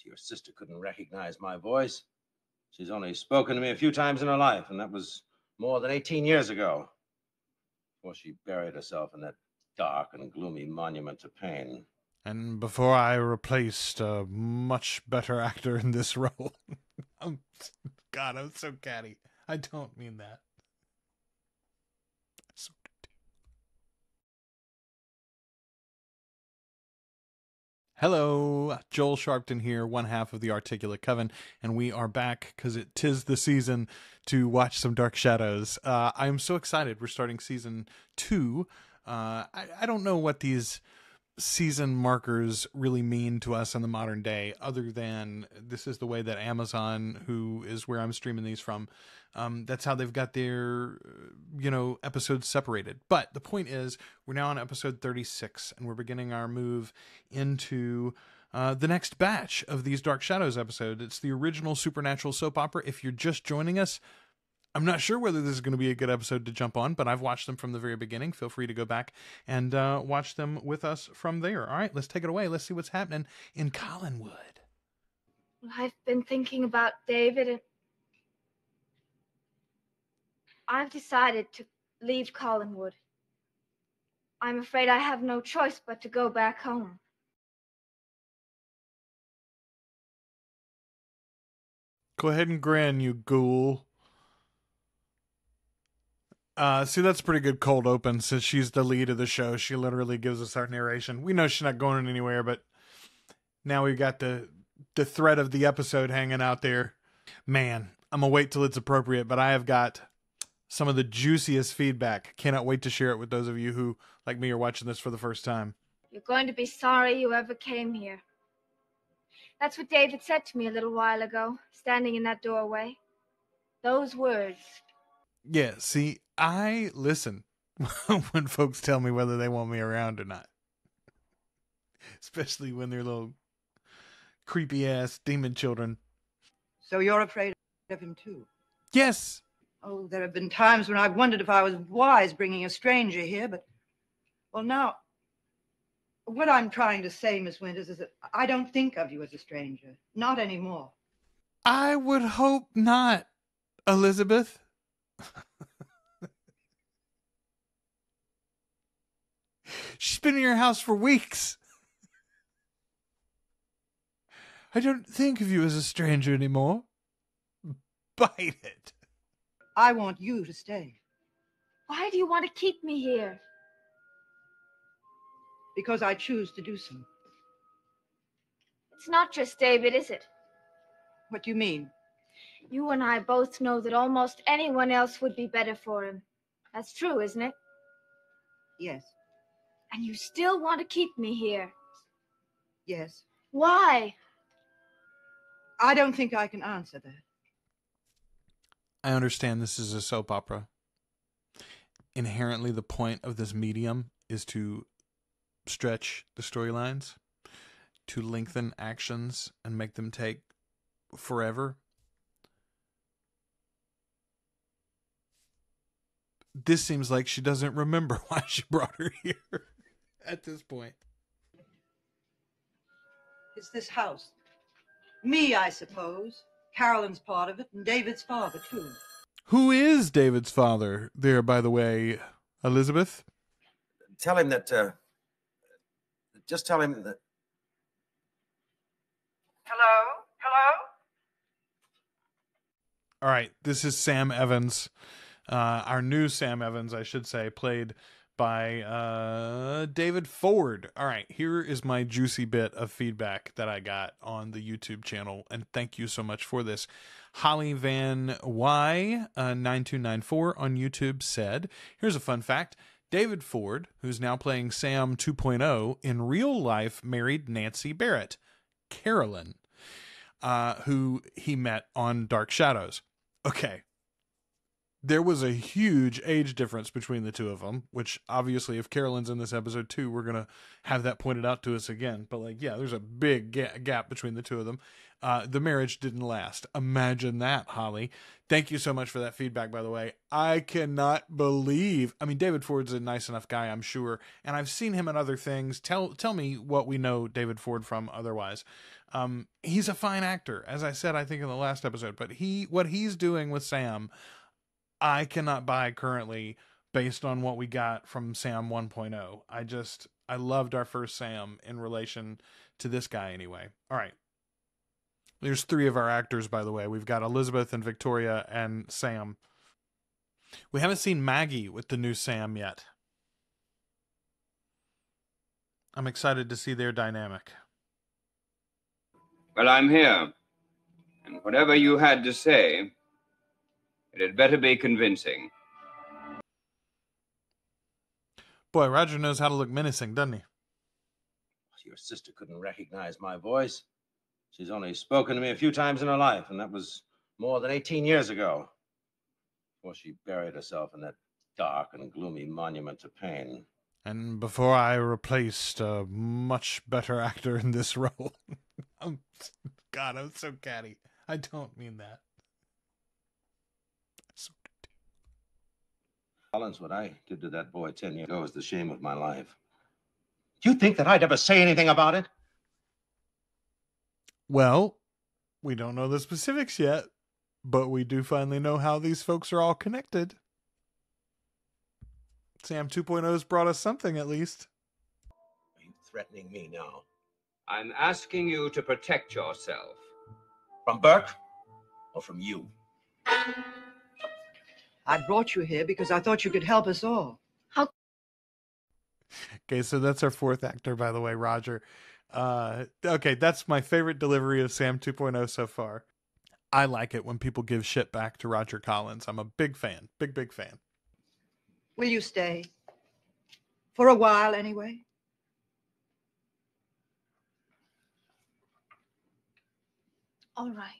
your sister couldn't recognize my voice. She's only spoken to me a few times in her life, and that was more than 18 years ago, before she buried herself in that dark and gloomy monument to pain. And before I replaced a much better actor in this role. God, I'm so catty. I don't mean that. So hello, Joel Sharpton here, one half of the Articulate Coven, and we are back because it 'tis the season to watch some Dark Shadows. I'm so excited. We're starting season 2. I don't know what these season markers really mean to us in the modern day, other than this is the way that Amazon, who is where I'm streaming these from, that's how they've got their episodes separated. But the point is, we're now on episode 36, and we're beginning our move into the next batch of these Dark Shadows episodes. It's the original supernatural soap opera. If you're just joining us, I'm not sure whether this is going to be a good episode to jump on, but I've watched them from the very beginning. Feel free to go back and watch them with us from there. All right, let's take it away. Let's see what's happening in Collinwood. Well, I've been thinking about David, and I've decided to leave Collinwood. I'm afraid I have no choice but to go back home. Go ahead and grin, you ghoul. See, that's a pretty good cold open. Since she's the lead of the show, she literally gives us our narration. We know she's not going anywhere, but now we've got the thread of the episode hanging out there. Man, I'm going to wait till it's appropriate, but I have got some of the juiciest feedback. Cannot wait to share it with those of you who, like me, are watching this for the first time. You're going to be sorry you ever came here. That's what David said to me a little while ago, standing in that doorway. Those words. Yeah, see, I listen when folks tell me whether they want me around or not. Especially when they're little creepy-ass demon children. So you're afraid of him, too? Yes. Oh, there have been times when I've wondered if I was wise bringing a stranger here, but... Well, now, what I'm trying to say, Miss Winters, is that I don't think of you as a stranger. Not anymore. I would hope not, Elizabeth. She's been in your house for weeks. I don't think of you as a stranger anymore. Bite it. I want you to stay. Why do you want to keep me here? Because I choose to do so. It's not just David, is it? What do you mean? You and I both know that almost anyone else would be better for him. That's true, isn't it? Yes. And you still want to keep me here? Yes. Why? I don't think I can answer that. I understand this is a soap opera. Inherently, the point of this medium is to stretch the storylines, to lengthen actions and make them take forever. This seems like she doesn't remember why she brought her here at this point. It's this house. Me, I suppose. Carolyn's part of it, and David's father, too. Who is David's father there, by the way, Elizabeth? Tell him that, just tell him that... Hello? Hello? All right, this is Sam Evans. Our new Sam Evans, I should say, played by David Ford. All right, here is my juicy bit of feedback that I got on the YouTube channel, and thank you so much for this. Holly Van Y 9294 on YouTube said, here's a fun fact. David Ford, who's now playing Sam 2.0, in real life married Nancy Barrett, Carolyn, who he met on Dark Shadows. Okay. there was a huge age difference between the two of them, which obviously if Carolyn's in this episode too, we're going to have that pointed out to us again. But like, yeah, there's a big gap between the two of them. The marriage didn't last. Imagine that, Holly. Thank you so much for that feedback, by the way. I cannot believe, I mean, David Ford's a nice enough guy, I'm sure. And I've seen him in other things. Tell me what we know David Ford from otherwise. He's a fine actor, as I said, I think in the last episode, but what he's doing with Sam, I cannot buy currently based on what we got from Sam 1.0. I loved our first Sam in relation to this guy anyway. All right. There's 3 of our actors, by the way. We've got Elizabeth and Victoria and Sam. We haven't seen Maggie with the new Sam yet. I'm excited to see their dynamic. Well, I'm here. And whatever you had to say, it had better be convincing. Boy, Roger knows how to look menacing, doesn't he? Your sister couldn't recognize my voice. She's only spoken to me a few times in her life, and that was more than 18 years ago, before she buried herself in that dark and gloomy monument to pain. And before I replaced a much better actor in this role. God, I'm so catty. I don't mean that. Collins, what I did to that boy 10 years ago is the shame of my life. Do you think that I'd ever say anything about it? Well, we don't know the specifics yet, but we do finally know how these folks are all connected. Sam 2.0's brought us something, at least. Are you threatening me now? I'm asking you to protect yourself. From Burke or from you? I brought you here because I thought you could help us all. Okay, so that's our 4th actor, by the way, Roger. Okay, that's my favorite delivery of Sam 2.0 so far. I like it when people give shit back to Roger Collins. I'm a big fan. Big fan. Will you stay? For a while, anyway? All right.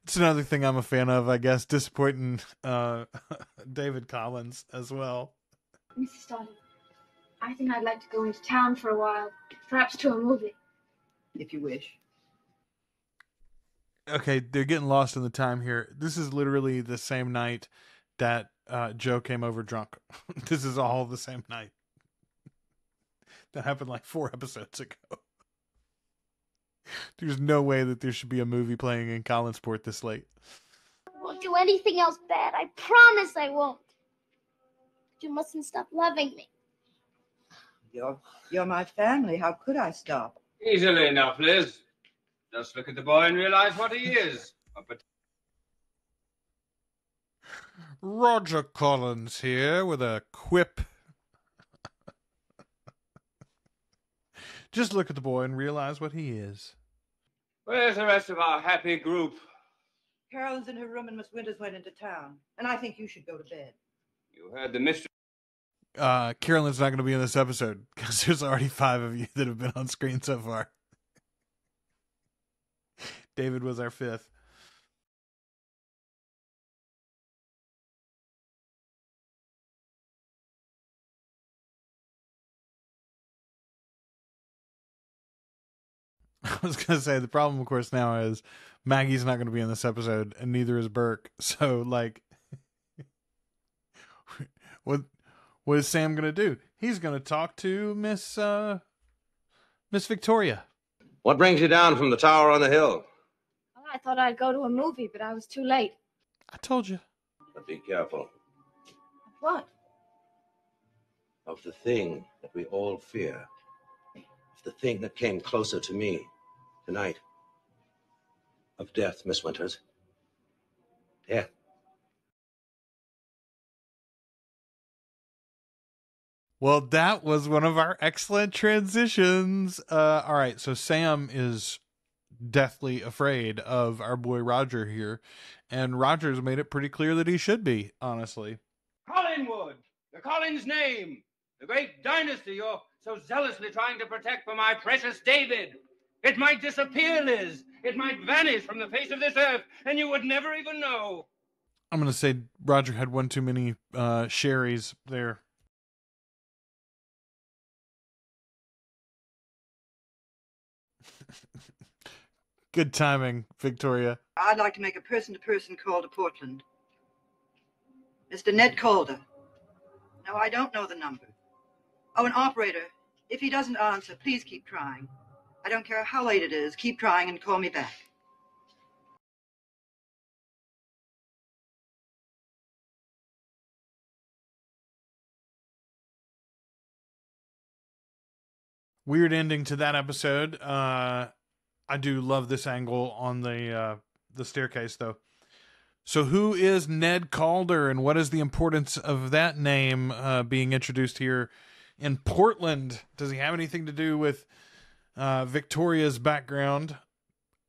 It's another thing I'm a fan of, I guess, disappointing David Collins as well. Mrs. Stodden, I think I'd like to go into town for a while, perhaps to a movie. If you wish. Okay, they're getting lost in the time here. This is literally the same night that Joe came over drunk. This is all the same night. That happened like 4 episodes ago. There's no way that there should be a movie playing in Collinsport this late. I won't do anything else bad. I promise I won't. But you mustn't stop loving me. You're my family. How could I stop? Easily enough, Liz. Just look at the boy and realize what he is. Roger Collins here with a quip. Just look at the boy and realize what he is. Where's the rest of our happy group? Carolyn's in her room and Miss Winters went into town. And I think you should go to bed. You heard the mystery. Carolyn's not going to be in this episode because there's already 5 of you that have been on screen so far. David was our 5th. I was going to say, the problem, of course, now is Maggie's not going to be in this episode, and neither is Burke. So, like, what is Sam going to do? He's going to talk to Miss Victoria. What brings you down from the tower on the hill? Well, I thought I'd go to a movie, but I was too late. I told you. But be careful What? of the thing that we all fear. Of the thing that came closer to me tonight. Of death, Miss Winters. Death. Well, that was one of our excellent transitions. All right, so Sam is deathly afraid of our boy Roger here, and Roger's made it pretty clear that he should be, honestly. Collinwood! The Collins name! The great dynasty you're so zealously trying to protect for my precious David. It might disappear, Liz. It might vanish from the face of this earth, and you would never even know. I'm going to say Roger had one too many sherries there. Good timing, Victoria. I'd like to make a person-to-person call to Portland. Mr. Ned Calder. No, I don't know the number. Oh, an operator. If he doesn't answer, please keep trying. I don't care how late it is. Keep trying and call me back. Weird ending to that episode. I do love this angle on the staircase, though. So who is Ned Calder, and what is the importance of that name being introduced here in Portland? Does he have anything to do with Victoria's background?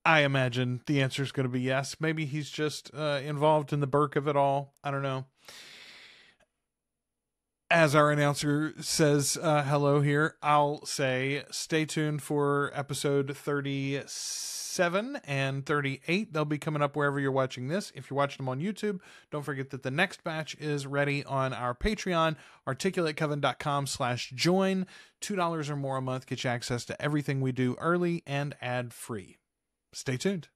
I imagine the answer is going to be yes. Maybe he's just involved in the Burke of it all. I don't know. As our announcer says hello here, I'll say stay tuned for episode 37 and 38. They'll be coming up wherever you're watching this. If you're watching them on YouTube, don't forget that the next batch is ready on our Patreon, articulatecoven.com/join. $2 or more a month gets you access to everything we do early and ad-free. Stay tuned.